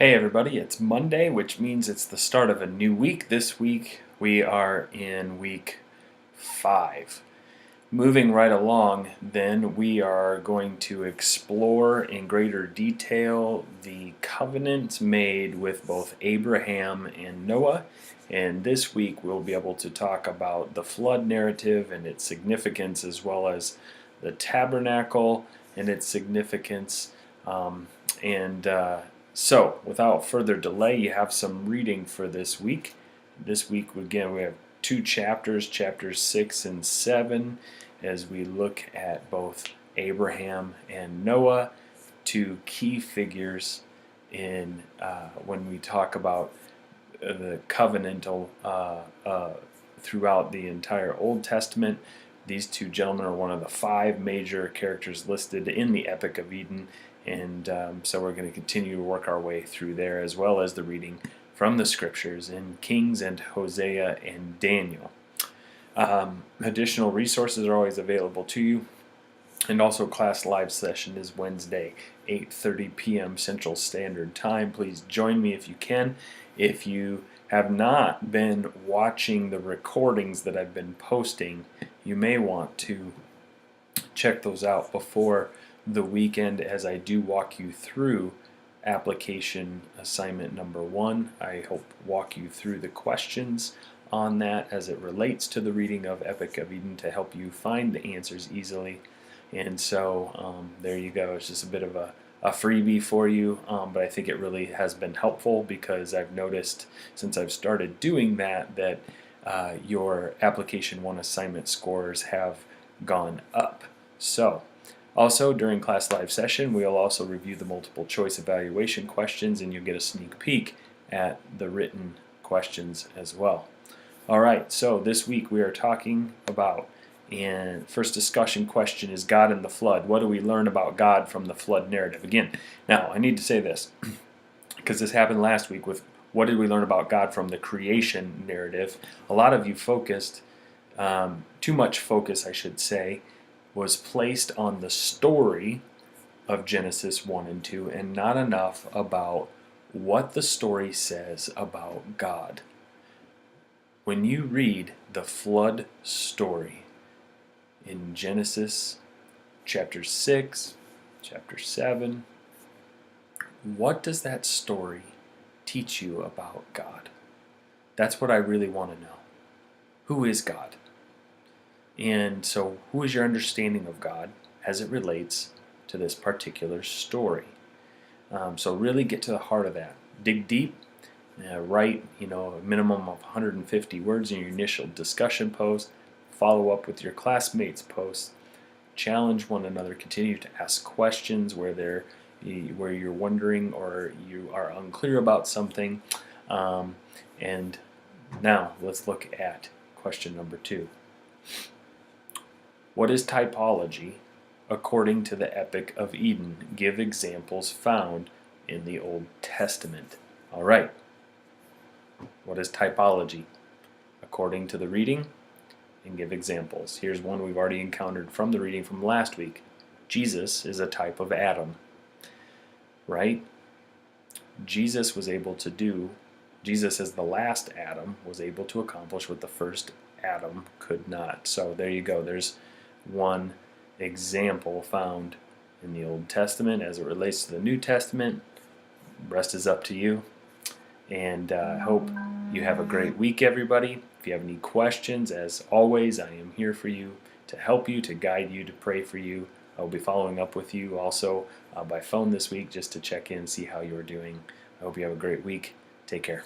Hey everybody, it's Monday, which means it's the start of a new week. This week we are in week 5. Moving right along, then, we are going to explore in greater detail the covenant made with both Abraham and Noah. And this week we'll be able to talk about the flood narrative and its significance, as well as the tabernacle and its significance. So, without further delay, you have some reading for this week. This week, again, we have 2 chapters, chapters 6 and 7, as we look at both Abraham and Noah, 2 key figures in when we talk about the covenantal throughout the entire Old Testament. These 2 gentlemen are one of the 5 major characters listed in the Epic of Eden, and so we're going to continue to work our way through there, as well as the reading from the scriptures in Kings and Hosea and Daniel. Additional resources are always available to you, and also class live session is Wednesday, 8:30 p.m. Central Standard Time. Please join me if you can. If you have not been watching the recordings that I've been posting, you may want to check those out before the weekend, as I do walk you through application assignment number 1. I hope walk you through the questions on that as it relates to the reading of Epic of Eden to help you find the answers easily. And so there you go. It's just a bit of a freebie for you, but I think it really has been helpful, because I've noticed since I've started doing that your application 1 assignment scores have gone up. So also, during class live session, we'll also review the multiple choice evaluation questions, and you'll get a sneak peek at the written questions as well. Alright, so this week we are talking about, and first discussion question is God and the flood. What do we learn about God from the flood narrative? Again, now I need to say this, because this happened last week with what did we learn about God from the creation narrative. A lot of you focused, too much focus I should say, was placed on the story of Genesis 1 and 2, and not enough about what the story says about God. When you read the flood story in Genesis chapter 6, chapter 7, what does that story teach you about God? That's what I really want to know. Who is God? And so, who is your understanding of God as it relates to this particular story? So really get to the heart of that. Dig deep. Write, a minimum of 150 words in your initial discussion post. Follow up with your classmates' posts. Challenge one another. Continue to ask questions where you're wondering or you are unclear about something. And now let's look at question number 2. What is typology according to the Epic of Eden? Give examples found in the Old Testament. All right. What is typology according to the reading? And give examples. Here's one we've already encountered from the reading from last week. Jesus is a type of Adam. Right? Jesus as the last Adam, was able to accomplish what the first Adam could not. So there you go. There's one example found in the Old Testament as it relates to the New Testament. The rest is up to you. And I hope you have a great week, everybody. If you have any questions, as always, I am here for you, to help you, to guide you, to pray for you. I will be following up with you also by phone this week, just to check in, see how you're doing. I hope you have a great week. Take care.